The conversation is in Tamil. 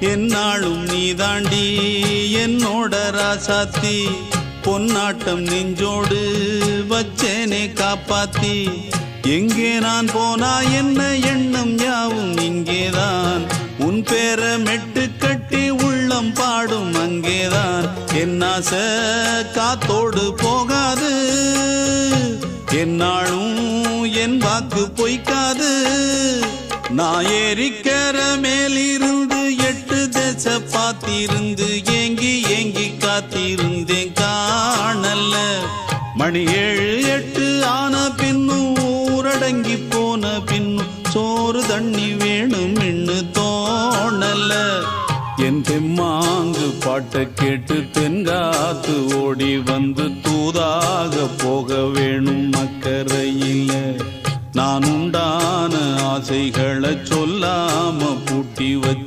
என்னாலும் நீதாண்டி என்னோட ராசாத்தி பொன்னாட்டம் நெஞ்சோடு வச்சேனே காப்பாத்தி எங்கே நான் போனா என்ன எண்ணம் யாவும் இங்கேதான் உன் பேர மெட்டு கட்டி உள்ளம் பாடும் அங்கேதான் என் ஆசை காத்தோடு போகாது என்னாலும் என் வாக்கு பொய்க்காது நான் ஏறிக்கிற மேலிருந்து 8 தேச பார்த்திருந்து ஏங்கி ஏங்கி காத்திருந்தேன் காணல்ல மணி 7 8 ஆன பின்னும் ஊரடங்கி போன பின்னும் சோறு தண்ணி வேணும் இன்னு தோணல என் தெம்மாங்கு பாட்டை கேட்டு தென்காத்து ஓடி வந்து தூதாக போக வேணும் அக்கறையில நான் உண்டான ஆசைகளை சொல்லாம பூட்டி வச்சு